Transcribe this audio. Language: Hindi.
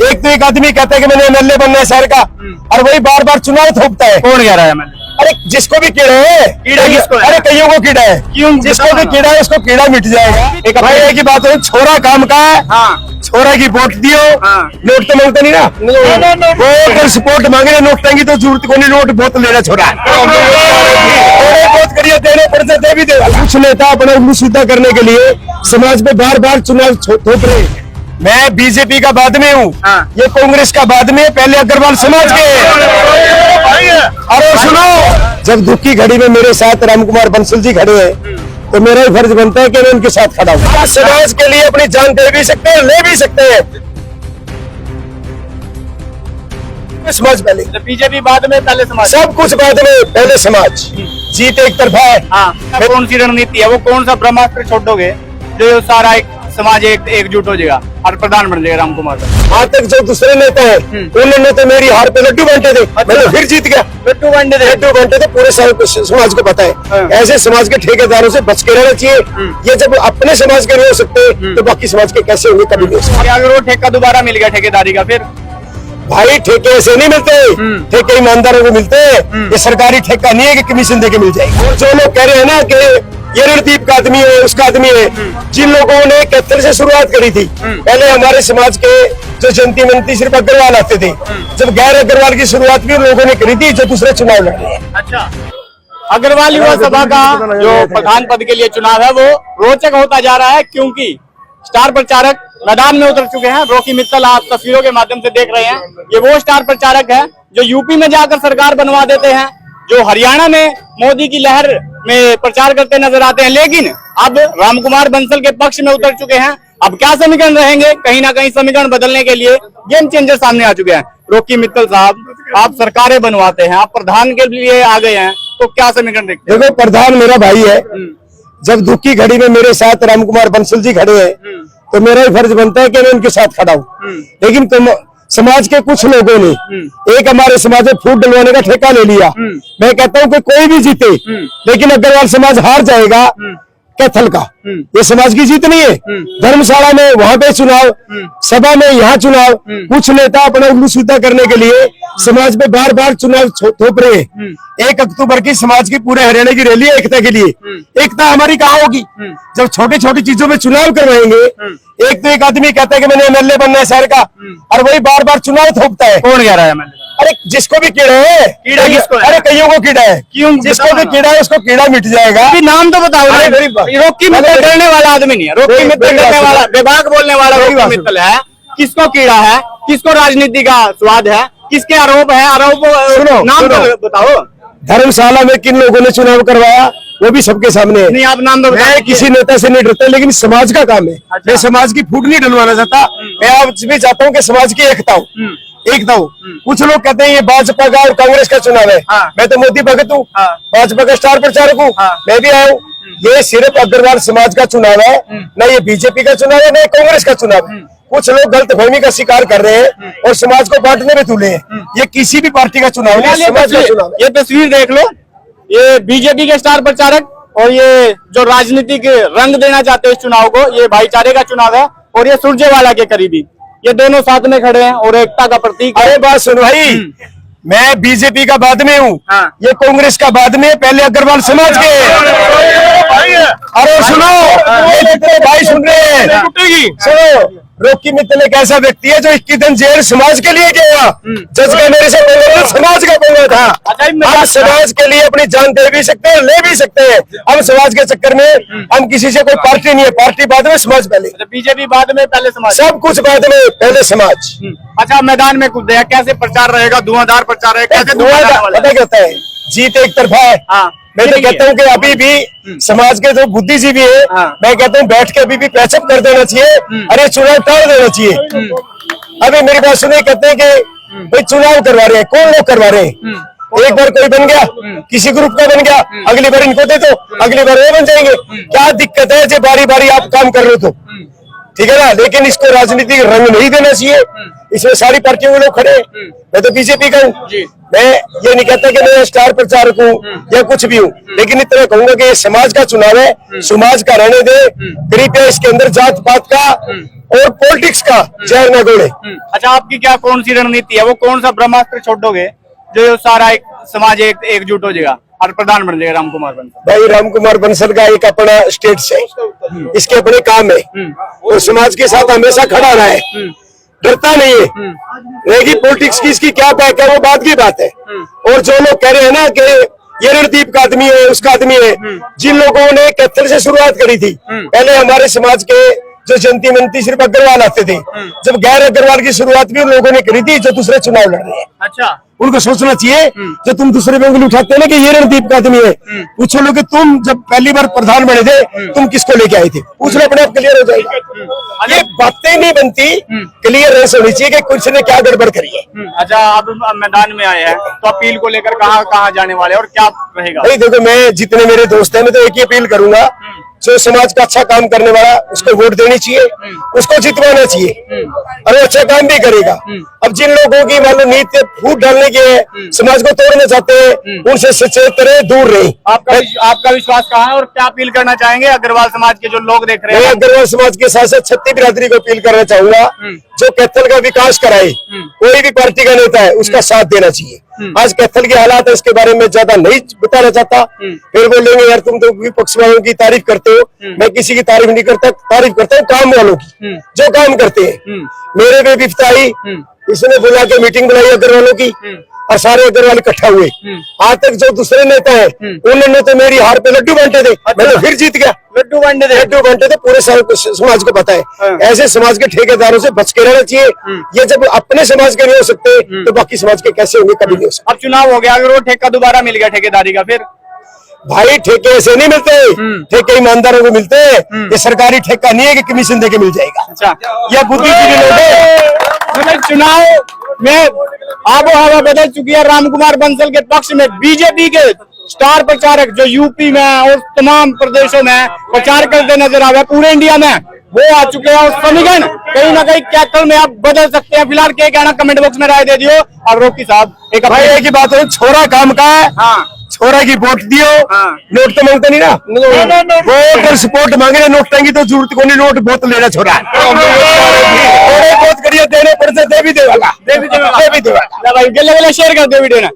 एक तो एक आदमी कहता है कि मैंने एमएलए बनना है शहर का, और वही बार बार चुनाव थोपता है। कौन कह रहा है एमएलए? अरे जिसको भी कीड़ा है, कीड़ा किसको है? अरे कईयों को कीड़ा है, क्यों? जिसको भी कीड़ा है उसको कीड़ा मिट जाएगा। एक भाई एक ही बात है, छोरा काम का है, हाँ। छोरा की वोट दियो, नोट तो मांगता नहीं ना, वो अगर सपोर्ट मांगे नोट देंगी तो जरूरत को नहीं, नोट बहुत लेना छोरा, थोड़े बहुत करिए, देने पड़ जाते भी दे। कुछ नेता अपना उल्लू सीधा करने के लिए समाज पे बार बार चुनाव थोप रहे। मैं बीजेपी का बाद में हूँ, ये कांग्रेस का बाद में, पहले अग्रवाल समाज के। अरे सुनो, जब दुख की घड़ी में मेरे साथ रामकुमार बंसल जी खड़े हैं तो मेरा ही फर्ज बनता है कि मैं उनके साथ खड़ा हूँ। समाज के लिए अपनी जान दे भी सकते हैं, ले भी सकते हैं। समाज पहले, बीजेपी बाद में, पहले समाज, सब कुछ बाद में, पहले समाज। जीत एक तरफा है। कौन सी रणनीति है वो, कौन सा ब्रह्मास्त्र छोड़ोगे जो सारा एक समाज एकजुट हो जाएगा और प्रधान बन जाएगा रामकुमार? आज तक जो दूसरे नेता है उन्होंने तो मेरी हार पे लड्डू बांटे थे, मैं तो फिर जीत गया। लड्डू बांटे थे, पूरे समाज को पता है। ऐसे समाज के ठेकेदारों से बच के रहना चाहिए। ये जब अपने समाज के नहीं हो सकते तो बाकी समाज के कैसे होंगे? कभी नहीं हो सकते। अगर वो ठेका दोबारा मिल गया ठेकेदारी का, फिर भाई ठेके ऐसे नहीं मिलते, ठेके ईमानदारों को मिलते हैं। ये सरकारी ठेका नहीं है कि कमीशन देके मिल जाएगी। और जो लोग कह रहे हैं ना कि ये रणदीप का आदमी है, उसका आदमी है, जिन लोगों ने 71 से शुरुआत करी थी, पहले हमारे समाज के जो जनती मनती सिर्फ अग्रवाल आते थे, जब गैर अग्रवाल की शुरुआत भी उन लोगों ने करी थी जो दूसरे चुनाव लड़े। अच्छा, अग्रवाल युवा सभा का जो प्रधान पद के लिए चुनाव है वो रोचक होता जा रहा है, क्योंकि स्टार प्रचारक मैदान में उतर चुके हैं। रॉकी मित्तल आप तस्वीरों के माध्यम से देख रहे हैं, ये वो स्टार प्रचारक है जो यूपी में जाकर सरकार बनवा देते हैं, जो हरियाणा में मोदी की लहर में प्रचार करते नजर आते हैं, लेकिन अब रामकुमार बंसल के पक्ष में उतर चुके हैं। अब क्या समीकरण रहेंगे? कहीं ना कहीं समीकरण बदलने के लिए गेम चेंजर सामने आ चुके हैं। रॉकी मित्तल साहब, आप सरकारें बनवाते हैं, आप प्रधान के लिए आ गए हैं, तो क्या समीकरण देखते हैं? देखो, प्रधान मेरा भाई है। जब दुख की घड़ी में मेरे साथ रामकुमार बंसल जी खड़े हैं तो मेरा ही फर्ज बनता है कि मैं उनके साथ खड़ा हूँ। लेकिन समाज के कुछ लोगों ने एक हमारे समाज में फूट डलवाने का ठेका ले लिया। मैं कहता हूं कि कोई भी जीते, लेकिन अग्रवाल समाज हार जाएगा कैथल का। ये समाज की जीत नहीं है। धर्मशाला में वहां पे चुनाव, सभा में यहाँ चुनाव, कुछ नेता अपना उल्लू सीधा करने के लिए समाज में बार बार चुनाव थोप रहे हैं। 1 अक्टूबर की समाज की पूरे हरियाणा की रैली है एकता के लिए। एकता हमारी कहाँ होगी जब छोटी छोटी चीजों में चुनाव करवाएंगे? एक तो एक आदमी कहता है कि मैंने एमएलए बनना है शहर का, और वही बार बार चुनाव थोपता है। कौन कह रहा है एमएलए? अरे जिसको भी कीड़ा है, कीड़ा किसको है? अरे कईयों को कीड़ा है, क्यों? जिसको भी कीड़ा है उसको कीड़ा मिट जाएगा। नाम तो बताओ। रॉकी मित्तल डरने वाला आदमी नहीं है, रॉकी मित्तल डरने वाला, बेबाक बोलने वाला रॉकी मित्तल है। किसको कीड़ा है, किसको राजनीति का स्वाद है, किसके आरोप है? आरोप नाम तो बताओ। धर्मशाला में किन लोगों ने चुनाव करवाया वो भी सबके सामने है। नहीं, आप नाम तो मैं किसी नेता से नहीं डरता, लेकिन समाज का काम है। मैं समाज की फूट नहीं डलवाना चाहता। मैं आप भी चाहता हूँ कि समाज की एकता हो। कुछ लोग कहते हैं ये भाजपा का और कांग्रेस का चुनाव है। मैं तो मोदी भगत हूँ, भाजपा का स्टार प्रचारक हूँ, मैं भी आया हूँ। ये सिर्फ अग्रवाल समाज का चुनाव है, न ये बीजेपी का चुनाव है, न कांग्रेस का चुनाव है। कुछ लोग गलतफहमी का शिकार कर रहे हैं और समाज को बांटने में तुले हैं। ये किसी भी पार्टी का चुनाव नहीं, समाज का चुनाव है। ये तस्वीर देख लो, ये बीजेपी के स्टार प्रचारक और ये जो राजनीतिक रंग देना चाहते हैं इस चुनाव को, ये भाईचारे का चुनाव है। और ये सुरजेवाला के करीबी, ये दोनों साथ में खड़े हैं और एकता का प्रतीक। अरे बात सुन भाई, मैं बीजेपी का बाद में हूँ, ये कांग्रेस का बाद में, पहले अग्रवाल समाज के। अरे सुनो, ये जितने भाई सुन रहे हैं, सुनो, रॉकी मित्तल एक ऐसा व्यक्ति है जो 21 दिन जेल समाज के लिए गया। जज का मेरे से समाज का बोला था। हम समाज के लिए अपनी जान दे भी सकते हैं, ले भी सकते हैं। हम समाज के चक्कर में हम किसी से कोई पार्टी नहीं है, पार्टी बाद में, समाज पहले। बीजेपी बाद में, पहले समाज, सब कुछ बाद में, पहले समाज। अच्छा, मैदान में कुछ कैसे प्रचार रहेगा? धुआंधार प्रचार रहेगा? पता क्या होता है, जीत एक तरफा है। मैं तो कहता हूँ कि अभी भी समाज के जो बुद्धिजीवी है, मैं कहता हूँ बैठ के अभी भी पैचअप कर देना चाहिए। अरे चुनाव टाल देना चाहिए। अभी मेरी बात सुनिए, कहते हैं कि भाई चुनाव करवा रहे हैं, कौन लोग करवा रहे हैं? एक बार कोई बन गया, किसी ग्रुप का बन गया, अगली बार इनको दे दो, अगली बार वो बन जाएंगे। क्या दिक्कत है जब बारी बारी आप काम कर रहे हो? तो ठीक है ना, लेकिन इसको राजनीतिक रंग नहीं देना चाहिए। इसमें सारी पार्टियों के लोग खड़े हैं। मैं तो बीजेपी का हूँ, जी। मैं ये नहीं कहता कि मैं स्टार प्रचारक हूँ या कुछ भी हूँ, लेकिन इतना कहूंगा कि ये समाज का चुनाव है, समाज का रहने दे। कृपया इसके अंदर जात पात का और पॉलिटिक्स का जहर न घोले। अच्छा, आपकी क्या कौन सी रणनीति है? वो कौन सा ब्रह्मास्त्र छोड़ोगे जो ये सारा एक समाज एकजुट हो जाएगा और प्रधान बन जाएगा राम कुमार बंसल? भाई राम कुमार बंसल का एक अपना स्टेट्स है, इसके अपने काम है, और समाज के साथ हमेशा खड़ा रहा है, डरता नहीं है। रहेगी पॉलिटिक्स की इसकी क्या पैक है वो बात की बात है। और जो लोग कह रहे हैं ना कि ये रणदीप का आदमी है, उसका आदमी है, जिन लोगों ने कैथल से शुरुआत करी थी, पहले हमारे समाज के जो जनती मनती सिर्फ अग्रवाल आते थे, जब गैर अग्रवाल की शुरुआत भी उन लोगों ने करी थी जो दूसरे चुनाव लड़ रहे हैं। अच्छा, उनको सोचना चाहिए, जो तुम दूसरे पे उंगली उठाते हो ना कि ये रणदीप का आदमी है, पूछो लो कि तुम जब पहली बार प्रधान बने थे तुम किसको लेके आए थे, पूछ लो, अपने आप क्लियर हो जाएगा। ये बातें नहीं बनती, क्लियर होनी चाहिए कि कुछ ने क्या गड़बड़ करी है। अच्छा, अब मैदान में आए हैं तो अपील को लेकर कहाँ जाने वाले और क्या रहेगा? भाई देखो, मैं जितने मेरे दोस्त हैं मैं तो एक ही अपील करूंगा, जो समाज का अच्छा काम करने वाला उसको वोट देनी चाहिए, उसको जितवाना चाहिए, और वो अच्छा काम भी करेगा। अब जिन लोगों की मान लो नीति फूट डालने की है, समाज को तोड़ना चाहते हैं, उनसे सचेत रहे, दूर रहे। आपका विश्वास कहाँ है और क्या अपील करना चाहेंगे अग्रवाल समाज के जो लोग देख रहे हैं? मैं अग्रवाल समाज के साथ साथ छत्ती बिरादरी को अपील करना चाहूंगा, जो कैथल का विकास कराए, कोई भी पार्टी का नेता है उसका साथ देना चाहिए। आज कैथल के हालात है, इसके बारे में ज्यादा नहीं बताना चाहता, फिर बोलेंगे यार तुम तो विपक्ष वालों की तारीफ करते हो। मैं किसी की तारीफ नहीं करता, तारीफ करता हूँ काम वालों की, जो काम करते हैं। मेरे पे विपता आई, इसने बुला के मीटिंग बुलाई अग्रवालों की, और सारे अग्रवाल इकट्ठा हुए। आज तक जो दूसरे नेता है उन्होंने तो मेरी हार पे लड्डू बांटे थे, मैं तो फिर जीत गया। लड्डू बांटे थे, पूरे समाज को पता है। ऐसे समाज के ठेकेदारों से बच के रहना चाहिए। ये जब अपने समाज के नहीं हो सकते तो बाकी समाज के कैसे होंगे? कभी नहीं हो सकते। अब चुनाव हो गया, अगर वो ठेका दोबारा मिल गया ठेकेदारी का, फिर भाई ठेके ऐसे नहीं मिलते, ठेके ईमानदारों को मिलते हैं। ये सरकारी ठेका नहीं है कि कमीशन देके मिल जाएगा। अच्छा, यह बुद्धिजीवी लोग हैं। मतलब चुनाव में आबो हवा बदल चुकी है। राम कुमार बंसल के पक्ष में बीजेपी के स्टार प्रचारक जो यूपी में और तमाम प्रदेशों में प्रचार करते नजर आ रहे हैं, पूरे इंडिया में वो आ चुके हैं। और समीकरण कहीं ना कहीं कैथल में आप बदल सकते हैं। फिलहाल क्या कहना कमेंट बॉक्स में राय दे दियो। अब रोकी साहब एक भाई एक ही बात है, छोरा काम का है। हाँ, छोरा की वोट दियो। नोट तो मांगता नहीं ना, वोट और सपोर्ट मांगे ना, नोट टांगी तो जरूरत को नहीं, नोट बहुत लेना छोरा। थोड़े बहुत करिए, देने पड़ते दे भी दे वाला, दे भी दे वाला। भाई गले शेयर कर दे वीडियो ना।